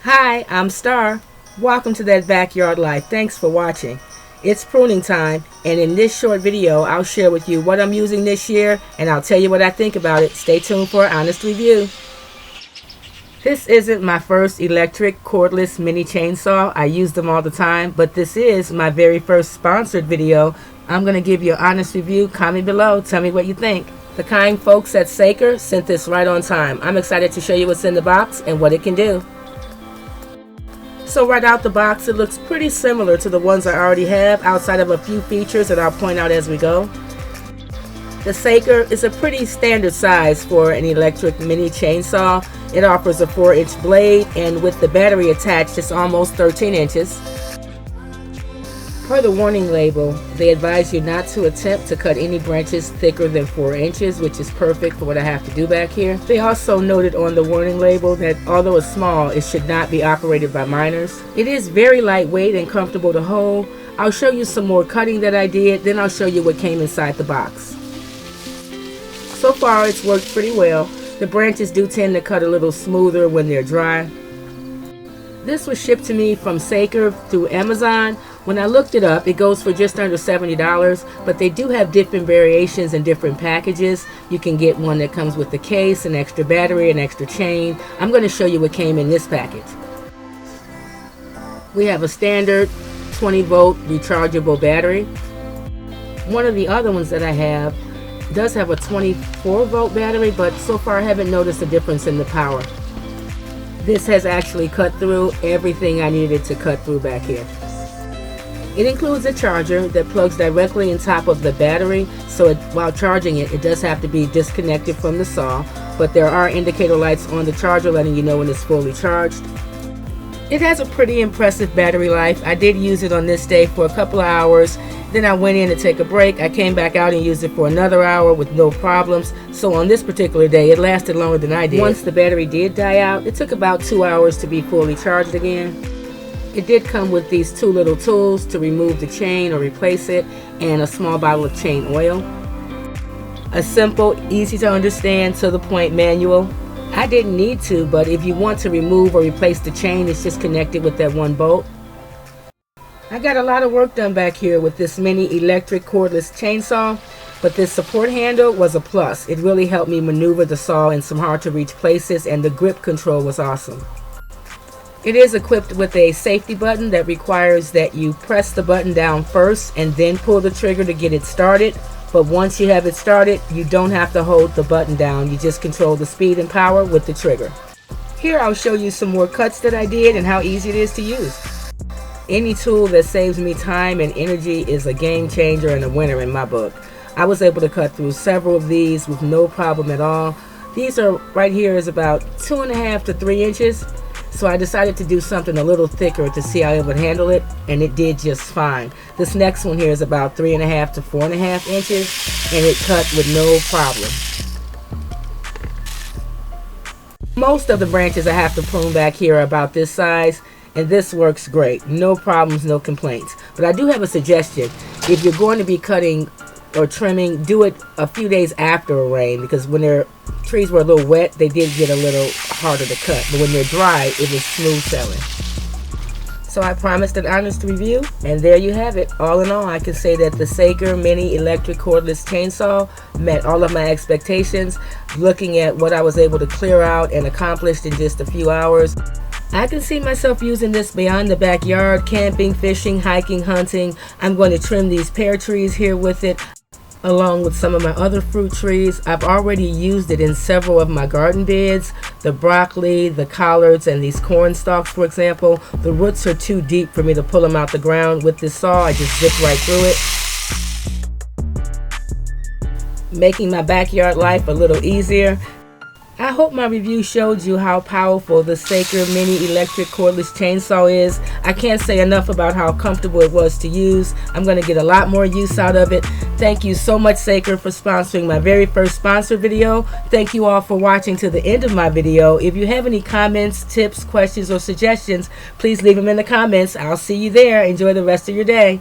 Hi, I'm Star. Welcome to That Backyard Life. Thanks for watching. It's pruning time, and in this short video, I'll share with you what I'm using this year, and I'll tell you what I think about it. Stay tuned for an honest review. This isn't my first electric cordless mini chainsaw. I use them all the time, but this is my very first sponsored video. I'm going to give you an honest review. Comment below. Tell me what you think. The kind folks at Saker sent this right on time. I'm excited to show you what's in the box and what it can do. So right out the box, it looks pretty similar to the ones I already have, outside of a few features that I'll point out as we go. The Saker is a pretty standard size for an electric mini chainsaw. It offers a 4-inch blade, and with the battery attached, it's almost 13 inches. Per the warning label, they advise you not to attempt to cut any branches thicker than 4 inches, which is perfect for what I have to do back here. They also noted on the warning label that although it's small, it should not be operated by minors. It is very lightweight and comfortable to hold. I'll show you some more cutting that I did, then I'll show you what came inside the box. So far, it's worked pretty well. The branches do tend to cut a little smoother when they're dry. This was shipped to me from Saker through Amazon. When I looked it up, it goes for just under $70, but they do have different variations and different packages. You can get one that comes with the case, an extra battery, an extra chain. I'm going to show you what came in this package. We have a standard 20-volt rechargeable battery. One of the other ones that I have does have a 24-volt battery, but so far I haven't noticed a difference in the power. This has actually cut through everything I needed to cut through back here. It includes a charger that plugs directly in top of the battery, so while charging it, it does have to be disconnected from the saw, but there are indicator lights on the charger letting you know when it's fully charged. It has a pretty impressive battery life. I did use it on this day for a couple of hours. Then I went in to take a break. I came back out and used it for another hour with no problems. So on this particular day, it lasted longer than I did. Once the battery did die out, it took about 2 hours to be fully charged again. It did come with these two little tools to remove the chain or replace it, and a small bottle of chain oil. A simple, easy to understand, to the point manual. I didn't need to, but if you want to remove or replace the chain, it's just connected with that one bolt. I got a lot of work done back here with this mini electric cordless chainsaw, but this support handle was a plus. It really helped me maneuver the saw in some hard to reach places, and the grip control was awesome. It is equipped with a safety button that requires that you press the button down first and then pull the trigger to get it started. But once you have it started, you don't have to hold the button down. You just control the speed and power with the trigger. Here I'll show you some more cuts that I did and how easy it is to use. Any tool that saves me time and energy is a game changer and a winner in my book. I was able to cut through several of these with no problem at all. These are right here is about 2.5 to 3 inches. So I decided to do something a little thicker to see how it would handle it, and it did just fine. This next one here is about 3.5 to 4.5 inches, and it cut with no problem. Most of the branches I have to prune back here are about this size, and this works great. No problems, no complaints. But I do have a suggestion. If you're going to be cutting or trimming, do it a few days after a rain, because when their trees were a little wet, they did get a little harder to cut, but when they're dry, it was smooth sailing. So I promised an honest review, and there you have it. All in all, I can say that the Saker mini electric cordless chainsaw met all of my expectations. Looking at what I was able to clear out and accomplish in just a few hours, I can see myself using this beyond the backyard, camping, fishing, hiking, hunting. I'm going to trim these pear trees here with it, along with some of my other fruit trees. I've already used it in several of my garden beds, the broccoli, the collards, and these corn stalks, for example. The roots are too deep for me to pull them out the ground. With this saw, I just zip right through it, making my backyard life a little easier. I hope my review showed you how powerful the Saker mini electric cordless chainsaw is. I can't say enough about how comfortable it was to use. I'm going to get a lot more use out of it. Thank you so much, Saker, for sponsoring my very first sponsored video. Thank you all for watching to the end of my video. If you have any comments, tips, questions, or suggestions, please leave them in the comments. I'll see you there. Enjoy the rest of your day.